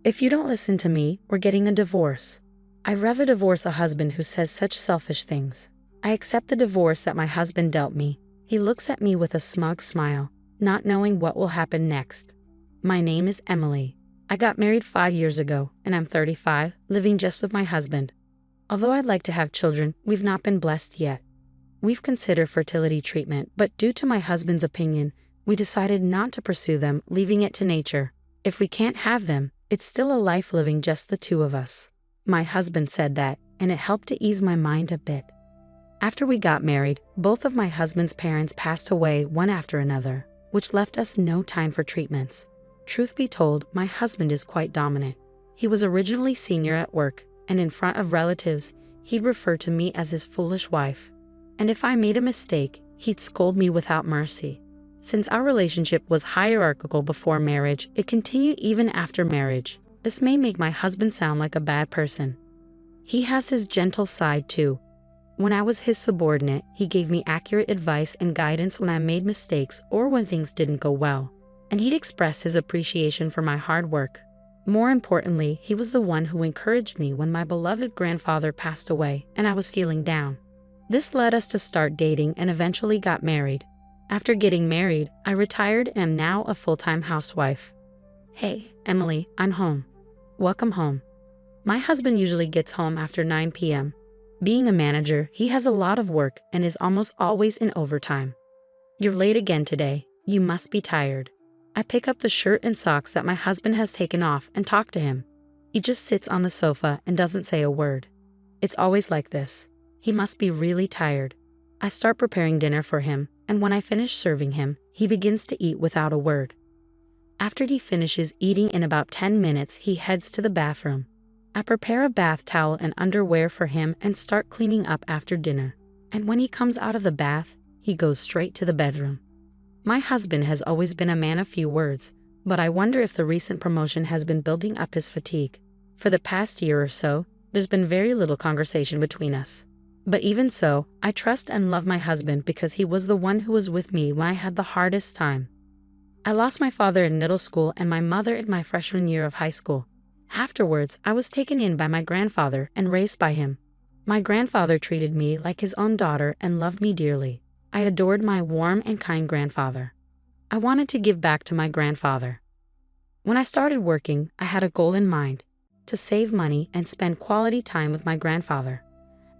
If you don't listen to me, we're getting a divorce. I'd rather divorce a husband who says such selfish things. I accept the divorce that my husband dealt me. He looks at me with a smug smile, not knowing what will happen next. My name is Emily. I got married 5 years ago, and I'm 35, living just with my husband. Although I'd like to have children, we've not been blessed yet. We've considered fertility treatment, but due to my husband's opinion, we decided not to pursue them, leaving it to nature. If we can't have them, it's still a life living just the two of us. My husband said that, and it helped to ease my mind a bit. After we got married, both of my husband's parents passed away one after another, which left us no time for treatments. Truth be told, my husband is quite dominant. He was originally senior at work, and in front of relatives, he'd refer to me as his foolish wife. And if I made a mistake, he'd scold me without mercy. Since our relationship was hierarchical before marriage, it continued even after marriage. This may make my husband sound like a bad person. He has his gentle side too. When I was his subordinate, he gave me accurate advice and guidance when I made mistakes or when things didn't go well. And he'd express his appreciation for my hard work. More importantly, he was the one who encouraged me when my beloved grandfather passed away and I was feeling down. This led us to start dating and eventually got married. After getting married, I retired and am now a full-time housewife. Hey, Emily, I'm home. Welcome home. My husband usually gets home after 9 p.m. Being a manager, he has a lot of work and is almost always in overtime. You're late again today. You must be tired. I pick up the shirt and socks that my husband has taken off and talk to him. He just sits on the sofa and doesn't say a word. It's always like this. He must be really tired. I start preparing dinner for him, and when I finish serving him, he begins to eat without a word. After he finishes eating in about 10 minutes, he heads to the bathroom. I prepare a bath towel and underwear for him and start cleaning up after dinner. And when he comes out of the bath, he goes straight to the bedroom. My husband has always been a man of few words, but I wonder if the recent promotion has been building up his fatigue. For the past year or so, there's been very little conversation between us. But even so, I trust and love my husband because he was the one who was with me when I had the hardest time. I lost my father in middle school and my mother in my freshman year of high school. Afterwards, I was taken in by my grandfather and raised by him. My grandfather treated me like his own daughter and loved me dearly. I adored my warm and kind grandfather. I wanted to give back to my grandfather. When I started working, I had a goal in mind: to save money and spend quality time with my grandfather.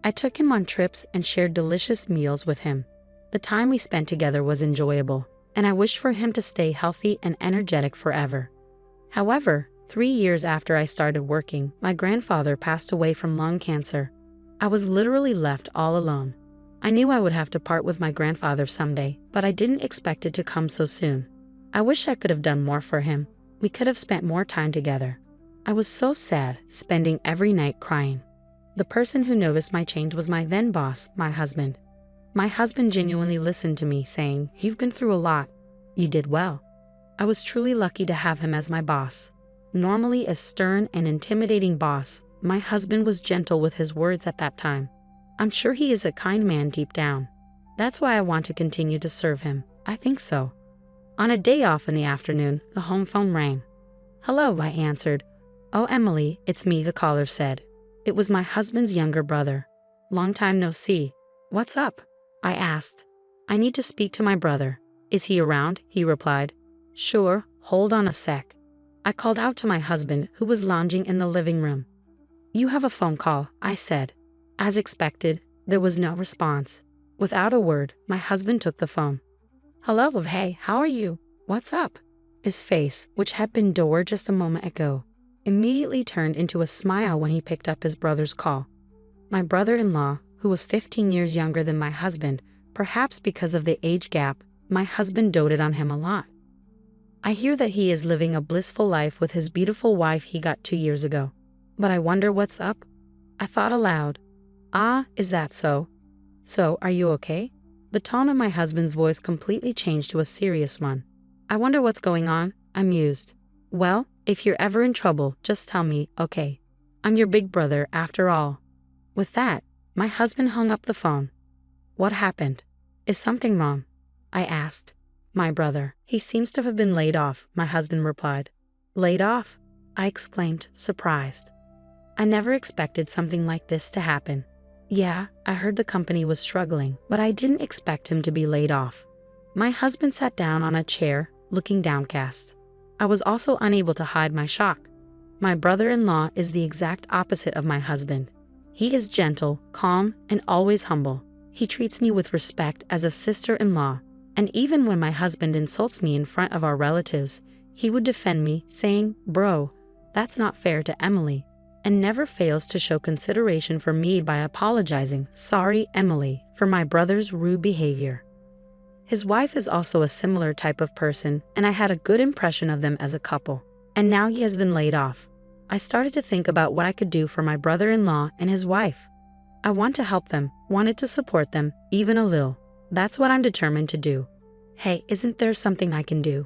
I took him on trips and shared delicious meals with him. The time we spent together was enjoyable, and I wished for him to stay healthy and energetic forever. However, 3 years after I started working, my grandfather passed away from lung cancer. I was literally left all alone. I knew I would have to part with my grandfather someday, but I didn't expect it to come so soon. I wish I could have done more for him. We could have spent more time together. I was so sad, spending every night crying. The person who noticed my change was my then boss, my husband. My husband genuinely listened to me, saying, "You've been through a lot. You did well." I was truly lucky to have him as my boss. Normally a stern and intimidating boss, my husband was gentle with his words at that time. I'm sure he is a kind man deep down. That's why I want to continue to serve him. I think so. On a day off in the afternoon, the home phone rang. "Hello," I answered. "Oh, Emily, it's me," the caller said. It was my husband's younger brother. "Long time no see. What's up?" I asked. "I need to speak to my brother." "Is he around?" he replied. "Sure, hold on a sec." I called out to my husband, who was lounging in the living room. "You have a phone call," I said. As expected, there was no response. Without a word, my husband took the phone. "Hello, hey, how are you? What's up?" His face, which had been dour just a moment ago, immediately turned into a smile when he picked up his brother's call. My brother-in-law, who was 15 years younger than my husband, perhaps because of the age gap, my husband doted on him a lot. I hear that he is living a blissful life with his beautiful wife he got 2 years ago. But I wonder what's up? I thought aloud. Ah, is that so? So, are you okay? The tone of my husband's voice completely changed to a serious one. I wonder what's going on, I mused. Well, if you're ever in trouble, just tell me, okay? I'm your big brother, after all. With that, my husband hung up the phone. What happened? Is something wrong? I asked. My brother. He seems to have been laid off, my husband replied. Laid off? I exclaimed, surprised. I never expected something like this to happen. Yeah, I heard the company was struggling, but I didn't expect him to be laid off. My husband sat down on a chair, looking downcast. I was also unable to hide my shock. My brother-in-law is the exact opposite of my husband. He is gentle, calm, and always humble. He treats me with respect as a sister-in-law, and even when my husband insults me in front of our relatives, he would defend me, saying, "Bro, that's not fair to Emily," and never fails to show consideration for me by apologizing, "Sorry, Emily, for my brother's rude behavior." His wife is also a similar type of person, and I had a good impression of them as a couple. And now he has been laid off. I started to think about what I could do for my brother-in-law and his wife. I want to help them, wanted to support them, even a little. That's what I'm determined to do. Hey, isn't there something I can do?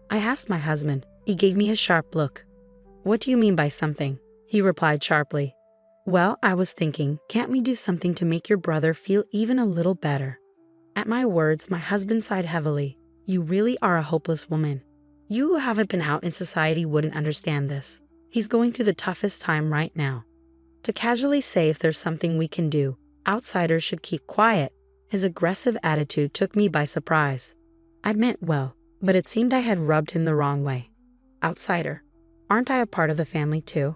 I asked my husband. He gave me a sharp look. What do you mean by something? He replied sharply. Well, I was thinking, can't we do something to make your brother feel even a little better? At my words, my husband sighed heavily. You really are a hopeless woman. You who haven't been out in society wouldn't understand this. He's going through the toughest time right now. To casually say if there's something we can do, outsiders should keep quiet. His aggressive attitude took me by surprise. I meant well, but it seemed I had rubbed him the wrong way. Outsider. Aren't I a part of the family too?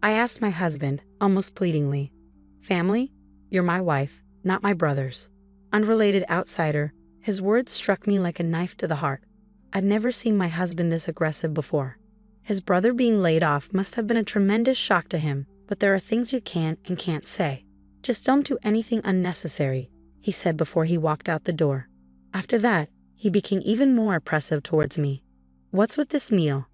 I asked my husband, almost pleadingly. Family? You're my wife, not my brother's. Unrelated outsider. His words struck me like a knife to the heart. I'd never seen my husband this aggressive before. His brother being laid off must have been a tremendous shock to him, but there are things you can and can't say. Just don't do anything unnecessary, he said before he walked out the door. After that, he became even more oppressive towards me. What's with this meal?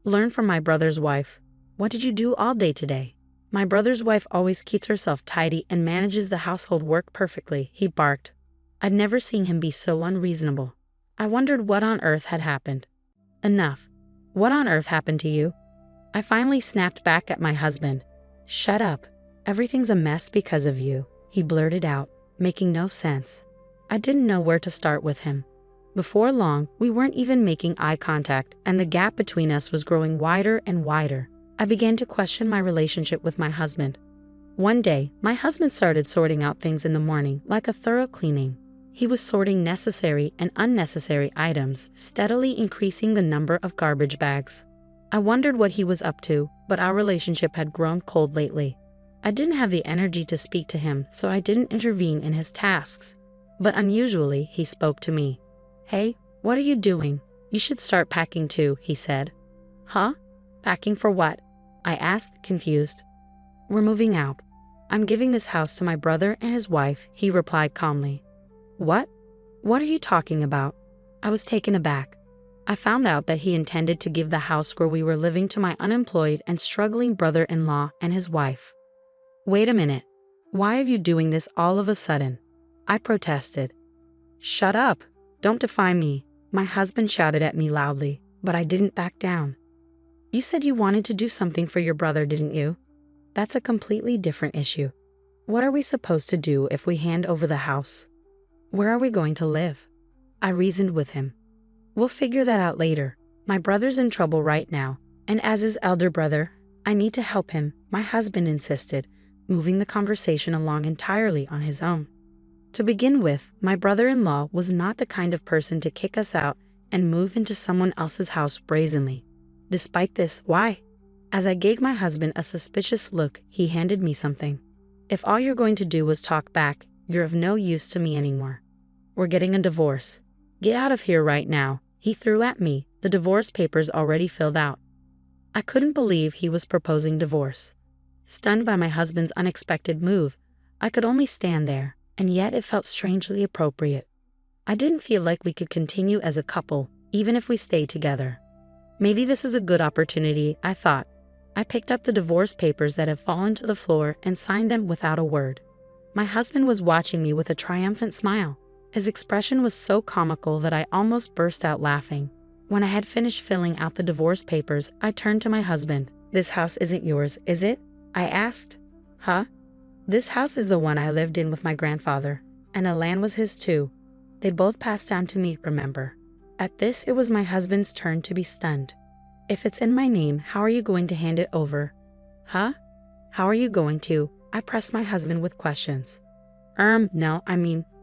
Learn from my brother's wife. What did you do all day today? My brother's wife always keeps herself tidy and manages the household work perfectly, he barked. I'd never seen him be so unreasonable. I wondered what on earth had happened. Enough. What on earth happened to you? I finally snapped back at my husband. Shut up. Everything's a mess because of you, he blurted out, making no sense. I didn't know where to start with him. Before long, we weren't even making eye contact, and the gap between us was growing wider and wider. I began to question my relationship with my husband. One day, my husband started sorting out things in the morning, like a thorough cleaning. He was sorting necessary and unnecessary items, steadily increasing the number of garbage bags. I wondered what he was up to, but our relationship had grown cold lately. I didn't have the energy to speak to him, so I didn't intervene in his tasks. But unusually, he spoke to me. Hey, what are you doing? You should start packing too, he said. Huh? Packing for what? I asked, confused. We're moving out. I'm giving this house to my brother and his wife, he replied calmly. What? What are you talking about? I was taken aback. I found out that he intended to give the house where we were living to my unemployed and struggling brother-in-law and his wife. Wait a minute. Why are you doing this all of a sudden? I protested. Shut up. Don't define me, my husband shouted at me loudly, but I didn't back down. You said you wanted to do something for your brother, didn't you? That's a completely different issue. What are we supposed to do if we hand over the house? Where are we going to live? I reasoned with him. We'll figure that out later. My brother's in trouble right now, and as his elder brother, I need to help him, my husband insisted, moving the conversation along entirely on his own. To begin with, my brother-in-law was not the kind of person to kick us out and move into someone else's house brazenly. Despite this, why? As I gave my husband a suspicious look, he handed me something. If all you're going to do was talk back, you're of no use to me anymore. We're getting a divorce. Get out of here right now, he threw at me, the divorce papers already filled out. I couldn't believe he was proposing divorce. Stunned by my husband's unexpected move, I could only stand there, and yet it felt strangely appropriate. I didn't feel like we could continue as a couple, even if we stayed together. Maybe this is a good opportunity, I thought. I picked up the divorce papers that had fallen to the floor and signed them without a word. My husband was watching me with a triumphant smile. His expression was so comical that I almost burst out laughing. When I had finished filling out the divorce papers, I turned to my husband. This house isn't yours, is it? I asked. Huh? This house is the one I lived in with my grandfather, and the land was his too. They both passed down to me, remember. At this, it was my husband's turn to be stunned. If it's in my name, how are you going to hand it over? Huh? How are you going to? I pressed my husband with questions. No,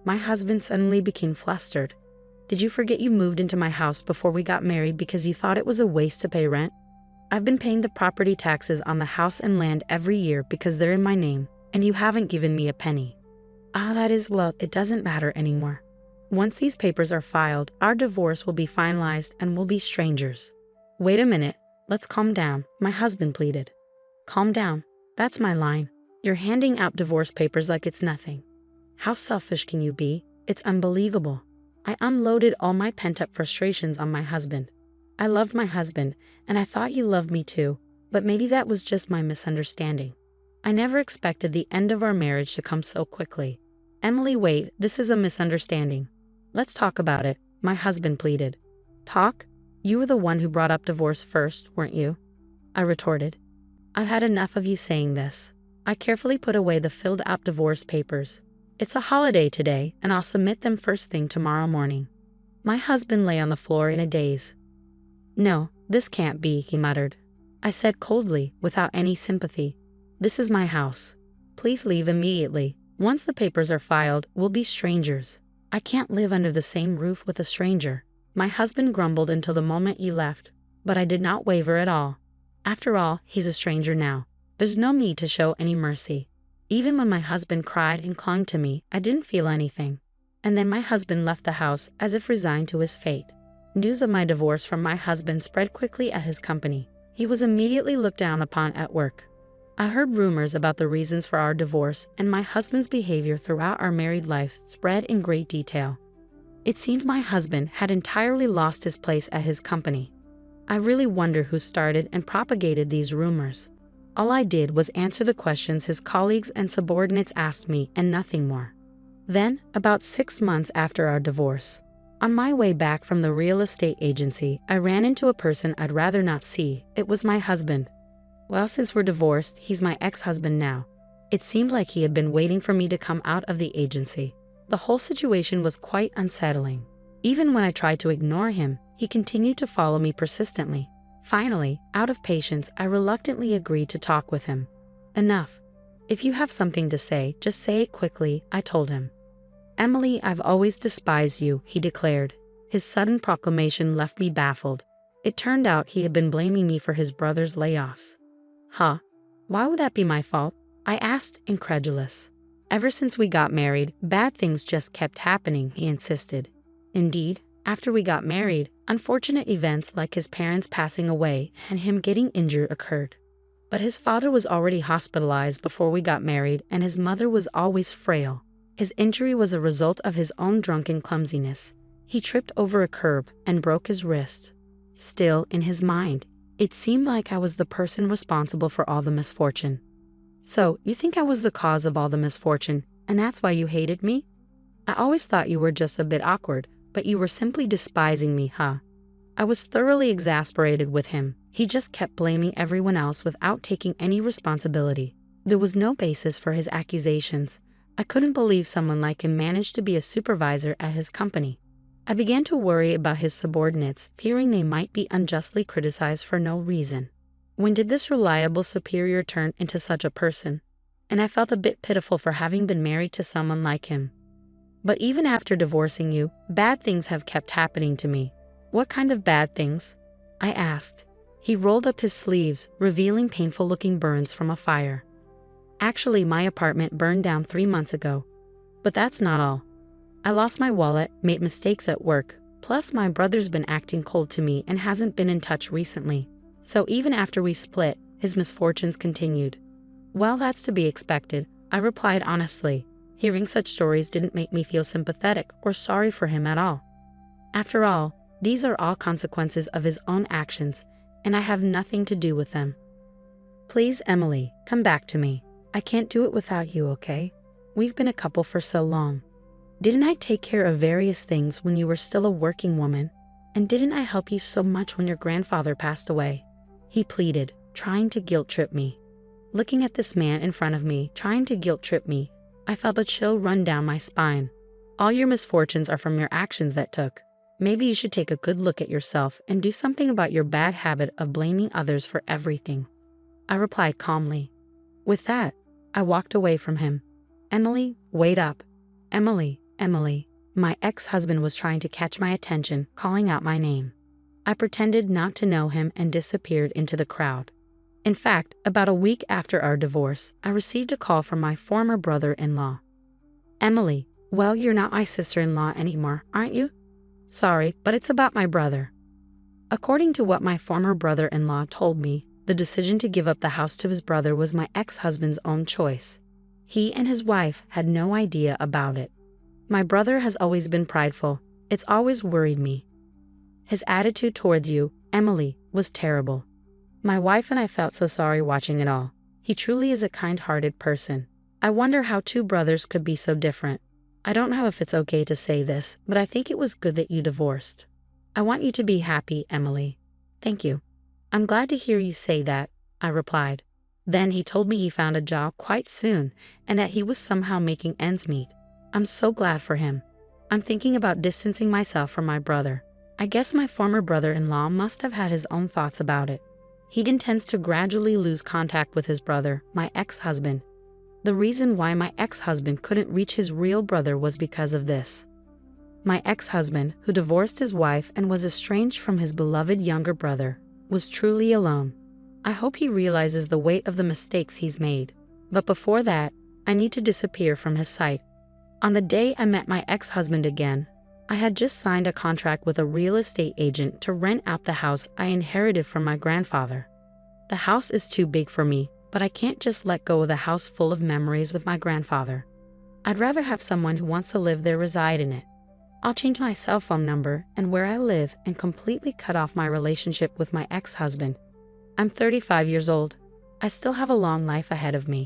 my husband suddenly became flustered. Did you forget you moved into my house before we got married because you thought it was a waste to pay rent? I've been paying the property taxes on the house and land every year because they're in my name, and you haven't given me a penny. It doesn't matter anymore. Once these papers are filed, our divorce will be finalized and we'll be strangers. Wait a minute, let's calm down, my husband pleaded. Calm down, that's my line. You're handing out divorce papers like it's nothing. How selfish can you be? It's unbelievable. I unloaded all my pent-up frustrations on my husband. I loved my husband, and I thought he loved me too, but maybe that was just my misunderstanding. I never expected the end of our marriage to come so quickly. Emily, wait, this is a misunderstanding. Let's talk about it, my husband pleaded. Talk? You were the one who brought up divorce first, weren't you? I retorted. I've had enough of you saying this. I carefully put away the filled-out divorce papers. It's a holiday today, and I'll submit them first thing tomorrow morning. My husband lay on the floor in a daze. No, this can't be, he muttered. I said coldly, without any sympathy. This is my house. Please leave immediately. Once the papers are filed, we'll be strangers. I can't live under the same roof with a stranger. My husband grumbled until the moment he left, but I did not waver at all. After all, he's a stranger now. There's no need to show any mercy. Even when my husband cried and clung to me, I didn't feel anything. And then my husband left the house as if resigned to his fate. News of my divorce from my husband spread quickly at his company. He was immediately looked down upon at work. I heard rumors about the reasons for our divorce, and my husband's behavior throughout our married life spread in great detail. It seemed my husband had entirely lost his place at his company. I really wonder who started and propagated these rumors. All I did was answer the questions his colleagues and subordinates asked me and nothing more. Then, about 6 months after our divorce, on my way back from the real estate agency, I ran into a person I'd rather not see. It was my husband. Well, since we're divorced, he's my ex-husband now. It seemed like he had been waiting for me to come out of the agency. The whole situation was quite unsettling. Even when I tried to ignore him, he continued to follow me persistently. Finally, out of patience, I reluctantly agreed to talk with him. Enough. If you have something to say, just say it quickly, I told him. Emily, I've always despised you, he declared. His sudden proclamation left me baffled. It turned out he had been blaming me for his brother's layoffs. Huh? Why would that be my fault? I asked, incredulous. Ever since we got married, bad things just kept happening, he insisted. Indeed, after we got married, unfortunate events like his parents passing away and him getting injured occurred. But his father was already hospitalized before we got married, and his mother was always frail. His injury was a result of his own drunken clumsiness. He tripped over a curb and broke his wrist. Still, in his mind, it seemed like I was the person responsible for all the misfortune. So, you think I was the cause of all the misfortune, and that's why you hated me? I always thought you were just a bit awkward, but you were simply despising me, huh? I was thoroughly exasperated with him. He just kept blaming everyone else without taking any responsibility. There was no basis for his accusations. I couldn't believe someone like him managed to be a supervisor at his company. I began to worry about his subordinates, fearing they might be unjustly criticized for no reason. When did this reliable superior turn into such a person? And I felt a bit pitiful for having been married to someone like him. But even after divorcing you, bad things have kept happening to me. What kind of bad things? I asked. He rolled up his sleeves, revealing painful-looking burns from a fire. Actually, my apartment burned down 3 months ago. But that's not all. I lost my wallet, made mistakes at work, plus my brother's been acting cold to me and hasn't been in touch recently. So even after we split, his misfortunes continued. Well, that's to be expected, I replied honestly. Hearing such stories didn't make me feel sympathetic or sorry for him at all. After all, these are all consequences of his own actions, and I have nothing to do with them. Please, Emily, come back to me. I can't do it without you, okay? We've been a couple for so long. Didn't I take care of various things when you were still a working woman? And didn't I help you so much when your grandfather passed away? He pleaded, trying to guilt-trip me. Looking at this man in front of me, trying to guilt-trip me, I felt a chill run down my spine. All your misfortunes are from your actions that took. Maybe you should take a good look at yourself and do something about your bad habit of blaming others for everything. I replied calmly. With that, I walked away from him. Emily, wait up. Emily, Emily. My ex-husband was trying to catch my attention, calling out my name. I pretended not to know him and disappeared into the crowd. In fact, about a week after our divorce, I received a call from my former brother-in-law. Emily, well, you're not my sister-in-law anymore, aren't you? Sorry, but it's about my brother. According to what my former brother-in-law told me, the decision to give up the house to his brother was my ex-husband's own choice. He and his wife had no idea about it. My brother has always been prideful. It's always worried me. His attitude towards you, Emily, was terrible. My wife and I felt so sorry watching it all. He truly is a kind-hearted person. I wonder how two brothers could be so different. I don't know if it's okay to say this, but I think it was good that you divorced. I want you to be happy, Emily. Thank you. I'm glad to hear you say that, I replied. Then he told me he found a job quite soon and that he was somehow making ends meet. I'm so glad for him. I'm thinking about distancing myself from my brother. I guess my former brother-in-law must have had his own thoughts about it. He intends to gradually lose contact with his brother, my ex-husband. The reason why my ex-husband couldn't reach his real brother was because of this. My ex-husband, who divorced his wife and was estranged from his beloved younger brother, was truly alone. I hope he realizes the weight of the mistakes he's made. But before that, I need to disappear from his sight. On the day I met my ex-husband again, I had just signed a contract with a real estate agent to rent out the house I inherited from my grandfather. The house is too big for me, but I can't just let go of the house full of memories with my grandfather. I'd rather have someone who wants to live there reside in it. I'll change my cell phone number and where I live and completely cut off my relationship with my ex-husband. I'm 35 years old. I still have a long life ahead of me.